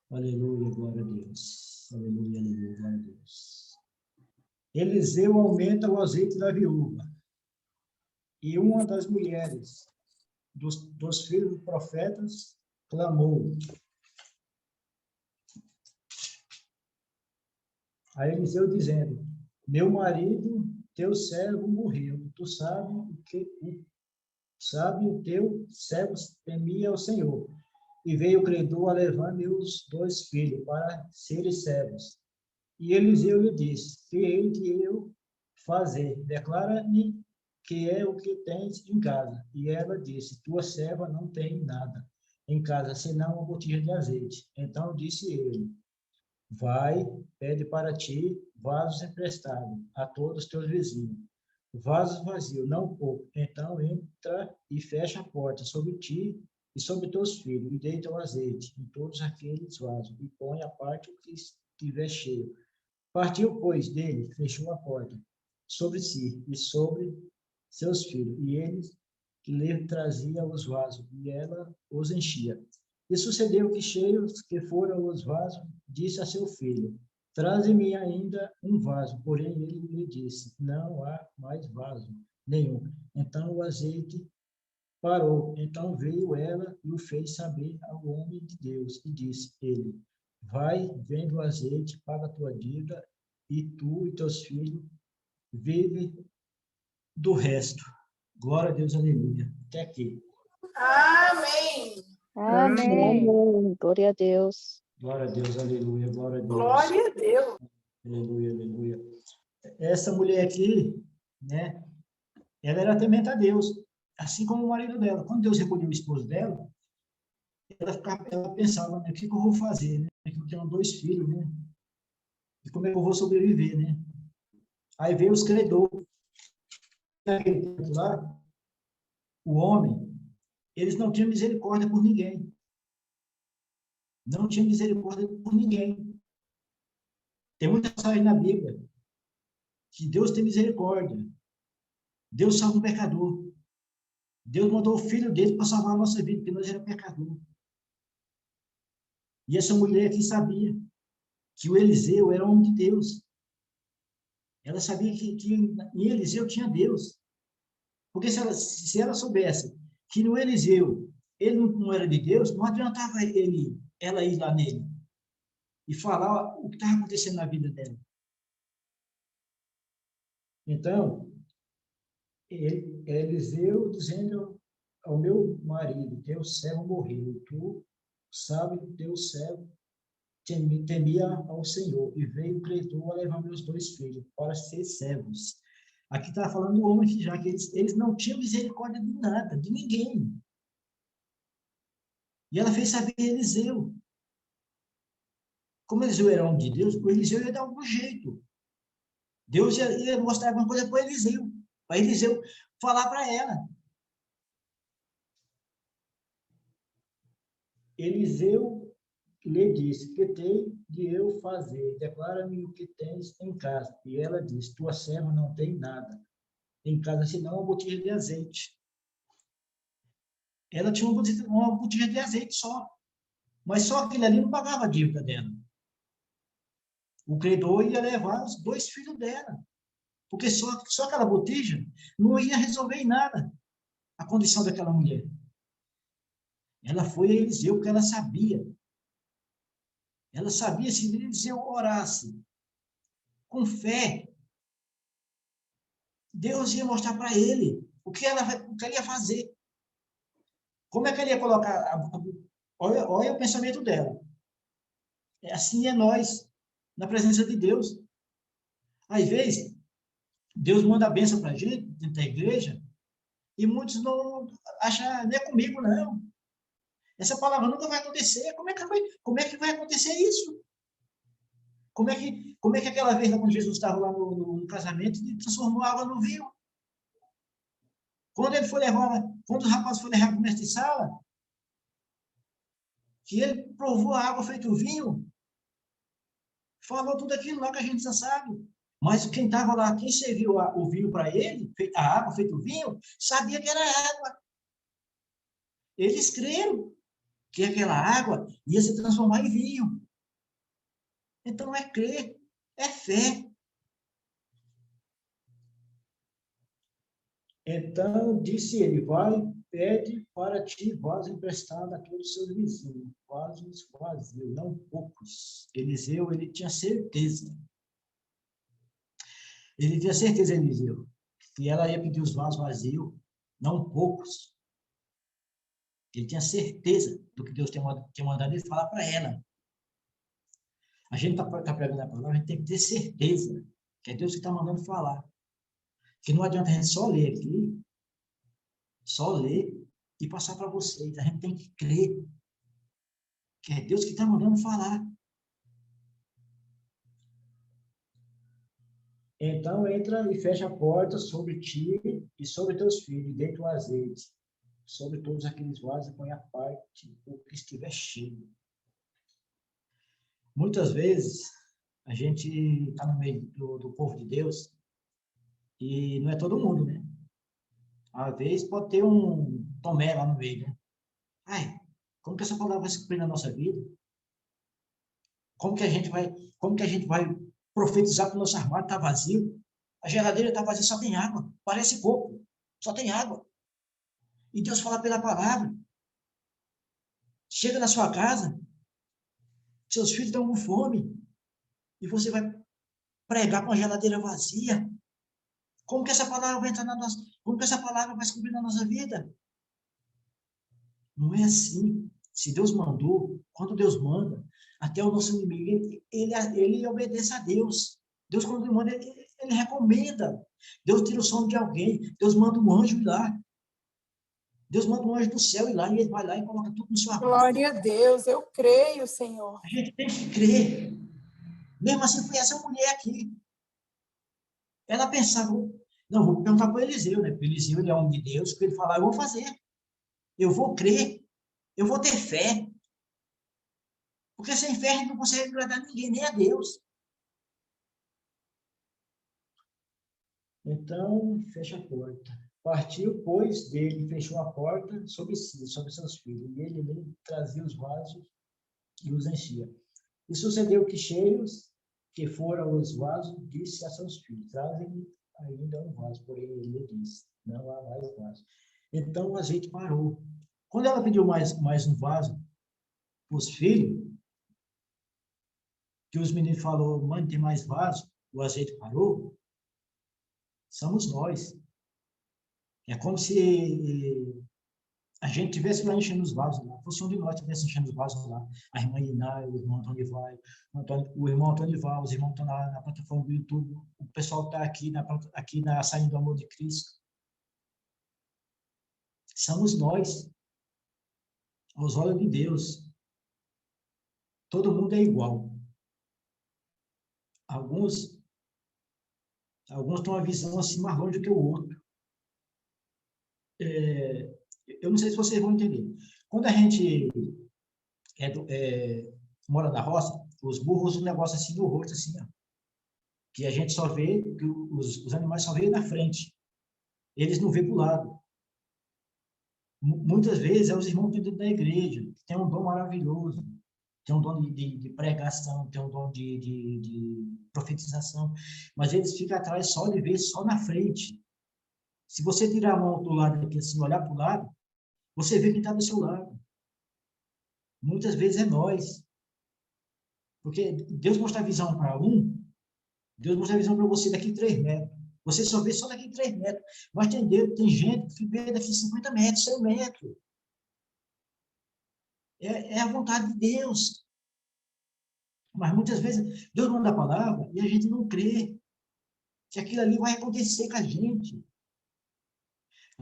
Aleluia, glória a Deus. Aleluia, aleluia, glória a Deus. Eliseu aumenta o azeite da viúva. E uma das mulheres dos filhos dos profetas clamou a Eliseu dizendo: meu marido, teu servo, morreu. Tu sabe o teu servo temia ao Senhor. E veio o credor a levar meus 2 filhos para serem servos. E Eliseu lhe disse: que hei de eu fazer? Declara-me que é o que tens em casa. E ela disse: tua serva não tem nada em casa, senão uma botija de azeite. Então disse ele: vai, pede para ti vasos emprestados a todos os teus vizinhos, vasos vazios, não pouco. Então entra e fecha a porta sobre ti e sobre teus filhos, e deita o azeite em todos aqueles vasos, e põe a parte o que estiver cheio. Partiu, pois, dele, fechou a porta sobre si e sobre seus filhos, e eles lhe trazia os vasos, e ela os enchia. E sucedeu que, cheios que foram os vasos, disse a seu filho: traze-me ainda um vaso. Porém, ele lhe disse: não há mais vaso nenhum. Então o azeite parou. Então veio ela e o fez saber ao homem de Deus, e disse ele: vai, vende o azeite, paga a tua dívida, e tu e teus filhos vive do resto. Glória a Deus, aleluia. Até aqui. Amém. Amém. Glória a Deus. Glória a Deus, aleluia, glória a Deus. Glória a Deus. Aleluia, aleluia. Essa mulher aqui, né, ela era temente a Deus, assim como o marido dela. Quando Deus recolheu o esposo dela, ela pensava, né, o que eu vou fazer, né? Eu tenho 2 filhos, né? E como é que eu vou sobreviver, né? Aí veio os credores. Naquele tempo lá, o homem, eles não tinham misericórdia por ninguém. Não tinha misericórdia por ninguém. Tem muita passagem na Bíblia que Deus tem misericórdia. Deus salva o pecador. Deus mandou o filho dele para salvar a nossa vida, porque nós éramos pecadores. E essa mulher aqui sabia que o Eliseu era homem de Deus. Ela sabia que em Eliseu tinha Deus. Porque se ela soubesse que no Eliseu ele não era de Deus, não adiantava ela ir lá nele e falar o que estava acontecendo na vida dela. Então, Eliseu dizendo ao meu marido: teu servo morreu, tu sabe que teu servo temia ao Senhor, e veio o credor a levar meus 2 filhos para ser servos. Aqui está falando do homem que já que eles não tinham misericórdia de nada, de ninguém. E ela fez saber a Eliseu. Como Eliseu era homem de Deus, o Eliseu ia dar algum jeito. Deus ia mostrar alguma coisa para Eliseu falar para ela. Eliseu lhe disse: que tenho de eu fazer? Declara-me o que tens em casa. E ela disse: tua serva não tem nada em casa, senão uma botija de azeite. Ela tinha uma botija de azeite só. Mas só aquele ali não pagava a dívida dela. O credor ia levar os 2 filhos dela. Porque só aquela botija não ia resolver em nada a condição daquela mulher. Ela foi a Eliseu porque ela sabia. Ela sabia se Eliseu orasse com fé, Deus ia mostrar para ele o que ele ia fazer. Como é que ele ia colocar? Olha o pensamento dela. Assim é nós, na presença de Deus. Às vezes, Deus manda a bênção para a gente, dentro da igreja, e muitos não acham, não é comigo, não. Essa palavra nunca vai acontecer. Como é que vai acontecer isso? Como é que aquela vez, quando Jesus estava lá no casamento, ele transformou a água no vinho? Quando os rapazes foram levar para o mestre de sala, que ele provou a água feito vinho, falou tudo aquilo lá que a gente já sabe. Mas quem estava lá, quem serviu o vinho para ele, a água feito vinho, sabia que era água. Eles creram. que aquela água ia se transformar em vinho. Então, é crer, é fé. Então, disse ele, vai, pede para ti vaso emprestado a todos os seus vizinhos, vasos vazios, não poucos. Eliseu, ele tinha certeza. Ele tinha certeza, Eliseu, que ela ia pedir os vasos vazios, não poucos. Ele tinha certeza do que Deus tinha mandado ele falar para ela. A gente está pregando a palavra, a gente tem que ter certeza que é Deus que está mandando falar. Que não adianta a gente só ler aqui, só ler e passar para vocês. A gente tem que crer que é Deus que está mandando falar. Então entra e fecha a porta sobre ti e sobre teus filhos, e deita o azeite sobre todos aqueles vasos, e põe a parte o que estiver cheio. Muitas vezes a gente está no meio do povo de Deus e não é todo mundo, né? Às vezes pode ter um Tomé lá no meio, né? Ai, como que essa palavra vai se cumprir na nossa vida? Como que a gente vai profetizar que o nosso armário está vazio? A geladeira está vazia, só tem água. Parece pouco, só tem água. E Deus fala pela palavra. Chega na sua casa, seus filhos estão com fome, e você vai pregar com a geladeira vazia. Como que essa palavra vai entrar na nossa... Como que essa palavra vai se cumprir na nossa vida? Não é assim. Se Deus mandou, quando Deus manda, até o nosso inimigo, ele obedece a Deus. Deus, quando ele manda, ele recomenda. Deus tira o sono de alguém. Deus manda um anjo ir lá. Deus manda um anjo do céu ir lá, e ele vai lá e coloca tudo no seu armário. Glória a Deus, eu creio, Senhor. A gente tem que crer. Mesmo assim, foi essa mulher aqui. Ela pensava, não, vou perguntar para o Eliseu, né? Porque o Eliseu, ele é homem de Deus, que ele falar, eu vou fazer. Eu vou crer. Eu vou ter fé. Porque sem fé a gente não consegue agradar ninguém, nem a Deus. Então, fecha a porta. Partiu, pois, dele e fechou a porta sobre si, sobre seus filhos. E ele trazia os vasos e os enchia. E sucedeu que, cheios que foram os vasos, disse a seus filhos, trazem ainda um vaso. Porém, ele disse, não há mais vaso. Então, o azeite parou. Quando ela pediu mais um vaso para os filhos, que os meninos falaram, mãe, tem mais vaso, o azeite parou, somos nós. É como se a gente estivesse lá enchendo os vasos lá, fosse um de nós estivesse enchendo os vasos lá. A irmã Iná, o irmão Antônio Vai, o irmão Antônio Vai, os irmãos estão na plataforma do YouTube, o pessoal está aqui na Saindo do Amor de Cristo. Somos nós, aos olhos de Deus. Todo mundo é igual. Alguns têm uma visão assim mais longe do que o outro. Eu não sei se vocês vão entender. Quando a gente mora na roça, os burros usam um negócio assim no rosto, assim, ó, que a gente só vê, que os animais só veem na frente. Eles não vêem para o lado. Muitas vezes é os irmãos dentro da igreja, que tem um dom maravilhoso, tem um dom de pregação, tem um dom de profetização, mas eles ficam atrás só de ver, só na frente. Se você tirar a mão do lado aqui, assim, olhar para o lado, você vê quem está do seu lado. Muitas vezes é nós. Porque Deus mostra a visão para um, Deus mostra a visão para você daqui 3 metros. Você só vê só daqui 3 metros. Mas tem gente que vê daqui 50 metros, 100 metros. É a vontade de Deus. Mas muitas vezes Deus manda a palavra e a gente não crê que aquilo ali vai acontecer com a gente.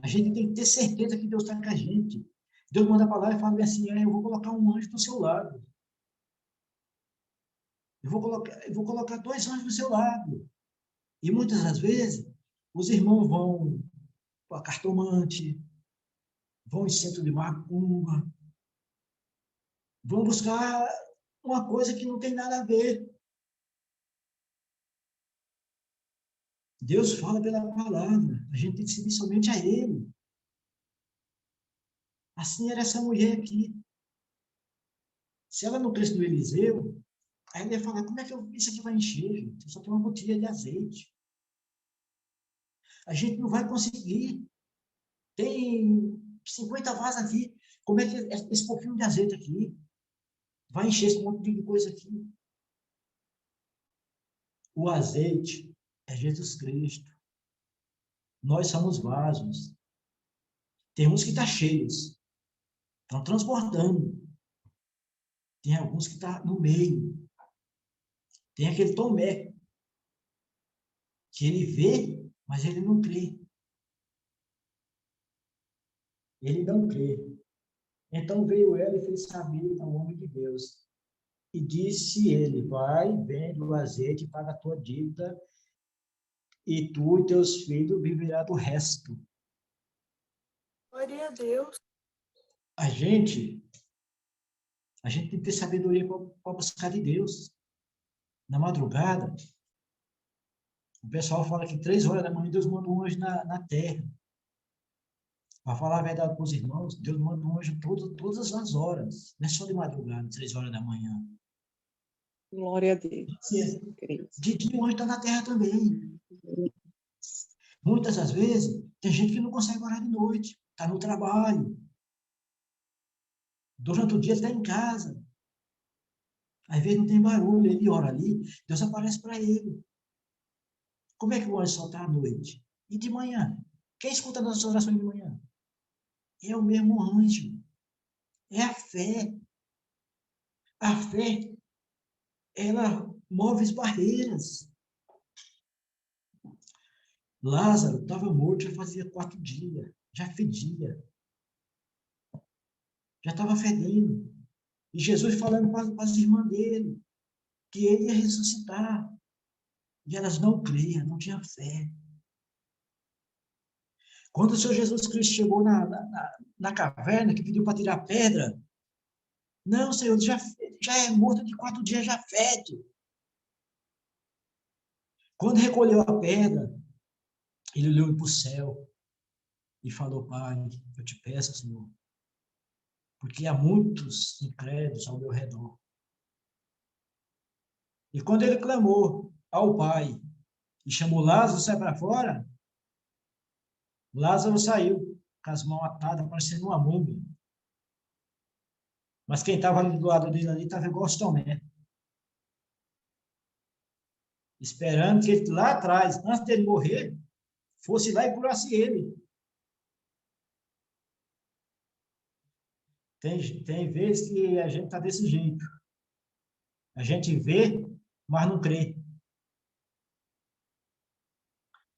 A gente tem que ter certeza que Deus está com a gente. Deus manda a palavra e fala assim, eu vou colocar um anjo do seu lado. Eu vou colocar 2 anjos do seu lado. E muitas das vezes, os irmãos vão para cartomante, vão em centro de macumba, vão buscar uma coisa que não tem nada a ver. Deus fala pela palavra, a gente tem que seguir somente a Ele. Assim era essa mulher aqui. Se ela não cresce no Eliseu, aí ele ia falar, como é que isso aqui vai encher, gente? Eu só tenho uma botija de azeite. A gente não vai conseguir. Tem 50 vasos aqui. Como é que esse pouquinho de azeite aqui vai encher esse monte de coisa aqui? O azeite é Jesus Cristo. Nós somos vasos. Tem uns que estão cheios, estão transbordando. Tem alguns que estão no meio. Tem aquele Tomé, que ele vê, mas ele não crê. Ele não crê. Então veio ela e fez saber ao homem de Deus. E disse ele, vai, vende o azeite, paga a tua dívida, e tu e teus filhos viverão do resto. Glória a Deus. A gente tem que ter sabedoria para buscar de Deus. Na madrugada, o pessoal fala que 3 horas da manhã Deus manda um anjo na terra. Para falar a verdade para os irmãos, Deus manda um anjo todas as horas. Não é só de madrugada, 3 horas da manhã. Glória a Deus. De dia o anjo está na terra também. Muitas das vezes, tem gente que não consegue orar de noite. Está no trabalho. Durante o dia está em casa. Às vezes não tem barulho, ele ora ali, Deus aparece para ele. Como é que o anjo só está à noite? E de manhã? Quem escuta nossas orações de manhã? É o mesmo anjo. É a fé. A fé, ela move as barreiras. Lázaro estava morto já fazia 4 dias. Já fedia. Já estava fedendo. E Jesus falando para as irmãs dele que ele ia ressuscitar. E elas não criam, não tinham fé. Quando o Senhor Jesus Cristo chegou na caverna, que pediu para tirar a pedra, não, Senhor, já é morto de 4 dias, já fede. Quando recolheu a pedra, ele olhou para o céu e falou, Pai, eu te peço, Senhor, porque há muitos incrédulos ao meu redor. E quando ele clamou ao Pai e chamou Lázaro, sai para fora, Lázaro saiu com as mãos atadas, parecendo uma múmia. Mas quem estava ali do lado dele ali estava igual o Tomé. Esperando que ele lá atrás, antes dele morrer, fosse lá e curasse ele. Tem vezes que a gente está desse jeito. A gente vê, mas não crê.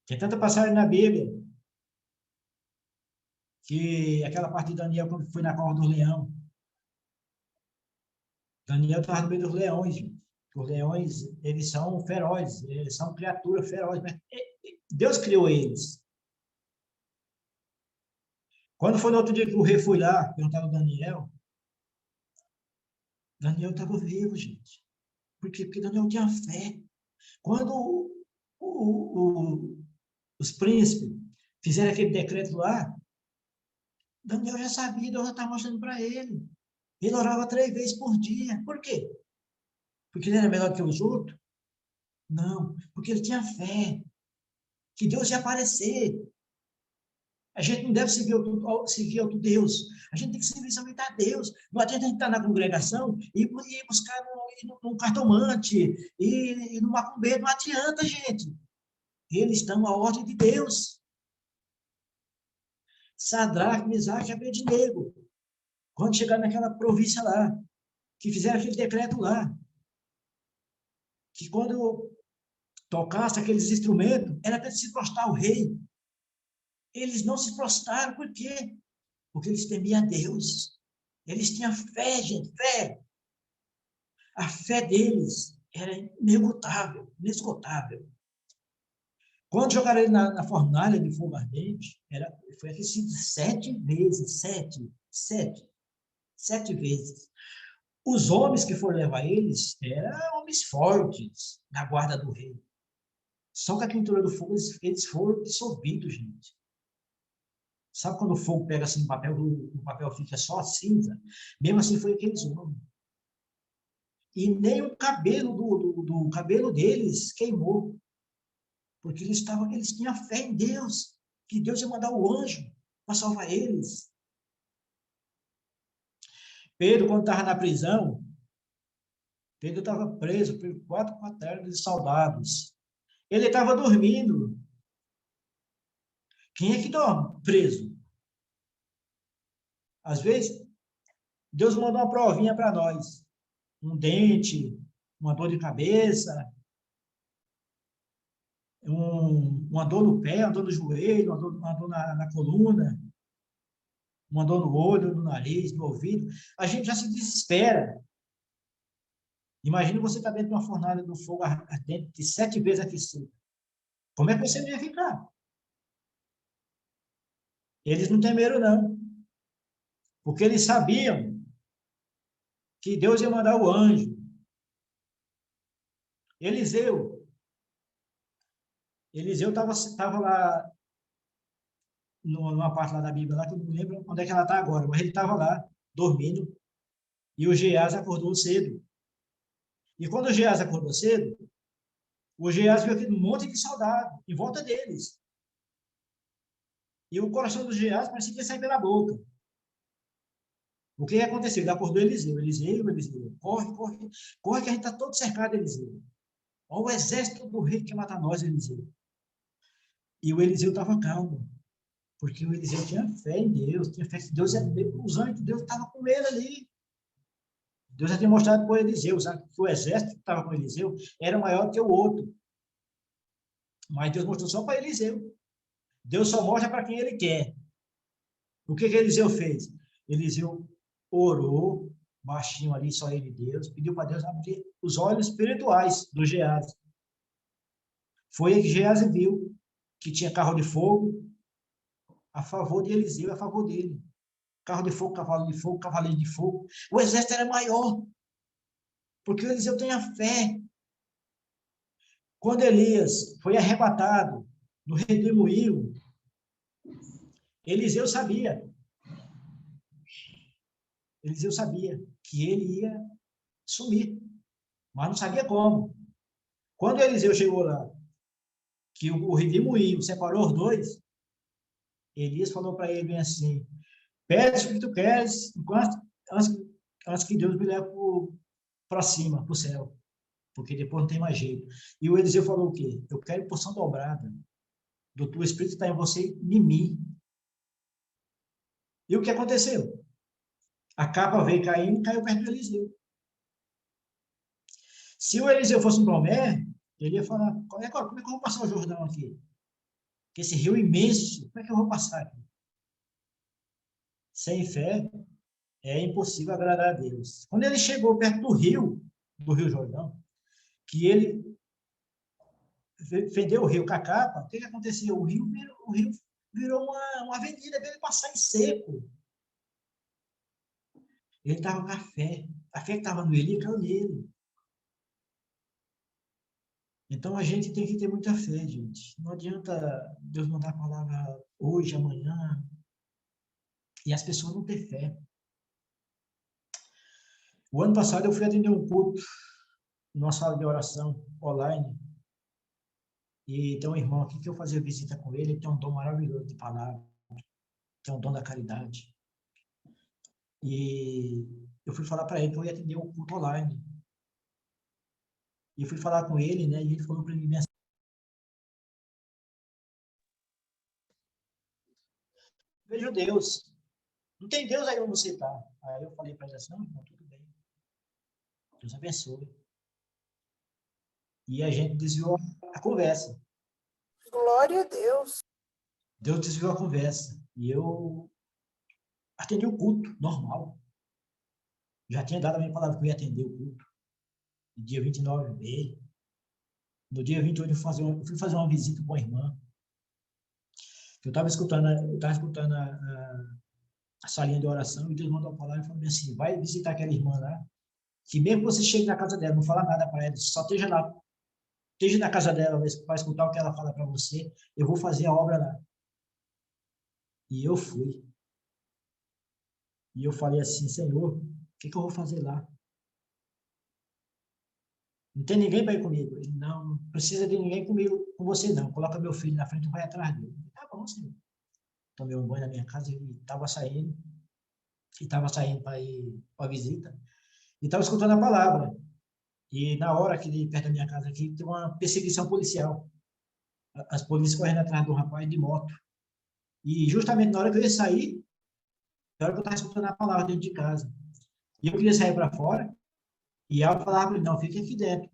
Tem tanta passagem na Bíblia que aquela parte de Daniel, quando foi na cova do leão, Daniel estava no meio dos leões. Gente. Os leões, eles são ferozes, eles são criaturas ferozes. Mas Deus criou eles. Quando foi no outro dia que o rei foi lá, perguntar ao Daniel estava vivo, gente. Por quê? Porque Daniel tinha fé. Quando os príncipes fizeram aquele decreto lá, Daniel já sabia, Deus já estava mostrando para ele. Ele orava 3 vezes por dia. Por quê? Porque ele era melhor que os outros? Não, porque ele tinha fé que Deus ia aparecer. A gente não deve seguir outro Deus. A gente tem que servir somente a Deus. Não adianta a gente estar na congregação e buscar num cartomante e no macumbeiro. Não adianta, gente. Eles estão à ordem de Deus. Sadraque, Mesaque e Abednego. Quando chegar naquela província lá, que fizeram aquele decreto lá, que quando tocasse aqueles instrumentos, era para se prostrar ao rei. Eles não se prostraram, por quê? Porque eles temiam a Deus. Eles tinham fé, gente, fé. A fé deles era inesgotável, inesgotável. Quando jogaram ele na fornalha de fogo ardente, foi aquecido 7 vezes, 7 vezes. Os homens que foram levar eles eram homens fortes, da guarda do rei. Só que a quentura do fogo, eles foram dissolvidos, gente. Sabe quando o fogo pega assim no papel, o papel fica só cinza? Mesmo assim foi aqueles homens. E nem o cabelo do cabelo deles queimou, porque eles tinham fé em Deus, que Deus ia mandar o anjo para salvar eles. Pedro, quando estava na prisão, Pedro estava preso por 4 quaternos de soldados. Ele estava dormindo. Quem é que dorme preso? Às vezes, Deus manda uma provinha para nós. Um dente, uma dor de cabeça, uma dor no pé, uma dor no joelho, uma dor na coluna, uma dor no olho, no nariz, no ouvido. A gente já se desespera. Imagina você estar dentro de uma fornalha do fogo ardente de 7 vezes aquecido. Como é que você ia ficar? Eles não temeram, não. Porque eles sabiam que Deus ia mandar o anjo. Eliseu estava lá, numa parte lá da Bíblia, lá, que eu não lembro onde é que ela está agora, mas ele estava lá, dormindo, e o Geás acordou cedo. E quando o Geás acordou cedo, o Geás viu aquele monte de soldado em volta deles. E o coração do Geás parecia que ia sair pela boca. O que aconteceu? Ele acordou Eliseu. Eliseu, corre, corre, corre que a gente está todo cercado, Eliseu. Olha o exército do rei que quer matar nós, Eliseu. E o Eliseu estava calmo, porque o Eliseu tinha fé em Deus, tinha fé que Deus ia ver, os anjos de Deus estavam com ele ali. Deus já tinha mostrado para o Eliseu, sabe, que o exército que estava com Eliseu era maior que o outro. Mas Deus mostrou só para Eliseu. Deus só mostra para quem ele quer. O que Eliseu fez? Eliseu orou, baixinho ali, só ele e Deus, pediu para Deus abrir os olhos espirituais do Geás. Foi aí que Geás viu que tinha carro de fogo a favor de Eliseu, a favor dele. Carro de fogo, cavalo de fogo, cavaleiro de fogo. O exército era maior, porque o Eliseu tinha fé. Quando Elias foi arrebatado no redemoinho, Eliseu sabia que ele ia sumir, mas não sabia como. Quando Eliseu chegou lá, que o redemoinho separou os dois, Elias falou para ele bem assim: pede o que tu queres, antes que Deus me leve para cima, para o céu, porque depois não tem mais jeito. E o Eliseu falou o quê? Eu quero porção dobrada do teu Espírito está em você, em mim. E o que aconteceu? A capa veio caindo e caiu perto do Eliseu. Se o Eliseu fosse um Tomé, ele ia falar, como é que eu vou passar o Jordão aqui? Esse rio imenso, como é que eu vou passar aqui? Sem fé, é impossível agradar a Deus. Quando ele chegou perto do Rio Jordão, que ele fendeu o rio com a capa, o que acontecia? O rio virou uma avenida para ele passar em seco. Ele estava com a fé que estava no ele caiu nele. Então a gente tem que ter muita fé, gente. Não adianta Deus mandar a palavra hoje, amanhã, e as pessoas não ter fé. O ano passado eu fui atender um culto numa sala de oração online, e tem um irmão aqui que eu fazia visita com ele, ele tem um dom maravilhoso de palavra, tem um dom da caridade. E eu fui falar para ele que eu ia atender um culto online. E eu fui falar com ele, né, e ele falou para mim assim: vejo Deus. Não tem Deus aí onde você está. Aí eu falei para ele assim: não, irmão, tudo bem. Deus abençoe. E a gente desviou a conversa. Glória a Deus. Deus desviou a conversa. E eu atendi o culto, normal. Já tinha dado a minha palavra que eu ia atender o culto. No dia 29 veio. No dia 28 eu fui fazer uma visita com a irmã. Eu estava escutando, a salinha de oração e Deus mandou a palavra e falou assim: vai visitar aquela irmã lá, que mesmo que você chegue na casa dela, não fala nada para ela, só esteja lá, esteja na casa dela para escutar o que ela fala para você, eu vou fazer a obra lá. E eu fui. E eu falei assim: Senhor, o que eu vou fazer lá? Não tem ninguém para ir comigo. Ele, não precisa de ninguém comigo, com você, não. Coloca meu filho na frente e vai atrás dele. Tá bom, senhor. Tomei um banho na minha casa e estava saindo. E estava saindo para ir para a visita. E estava escutando a palavra. E na hora que perto da minha casa aqui, tem uma perseguição policial. As polícias correndo atrás do rapaz de moto. E justamente na hora que eu ia sair, na hora que eu estava escutando a palavra dentro de casa. E eu queria sair para fora, e ela falava para mim, não, fique aqui dentro.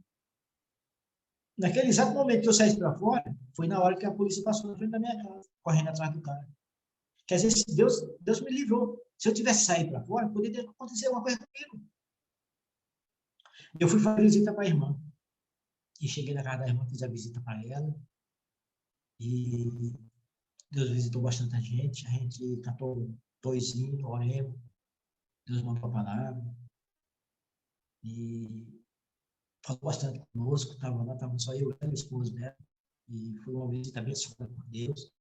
Naquele exato momento que eu saí para fora, foi na hora que a polícia passou na frente da minha casa, correndo atrás do cara. Quer dizer, Deus me livrou. Se eu tivesse saído para fora, poderia acontecer alguma coisa comigo. Eu fui fazer visita para a irmã. E cheguei na casa da irmã, fiz a visita para ela. E Deus visitou bastante a gente cantou doisinho, oremos. Deus mandou a palavra. E falou bastante conosco, estava lá, estava só eu e a esposa dela. E foi uma visita abençoada por Deus.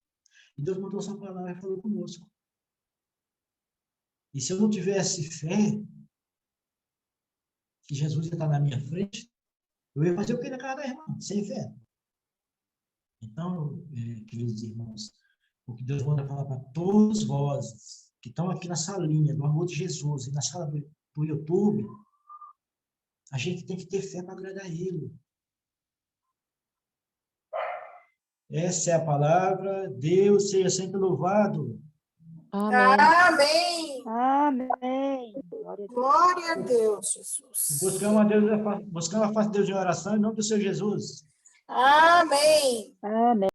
E Deus mandou essa palavra e falou conosco. E se eu não tivesse fé, que Jesus ia estar na minha frente, eu ia fazer o que na casa da irmã, sem fé. Então, queridos irmãos, o que Deus manda falar para todos vós que estão aqui na salinha do amor de Jesus e na sala do YouTube, a gente tem que ter fé para agradar Ele. Essa é a palavra. Deus seja sempre louvado. Amém. Amém. Glória a Deus, Jesus. Buscamos a face de Deus em oração em nome do Senhor Jesus. Amém. Amém.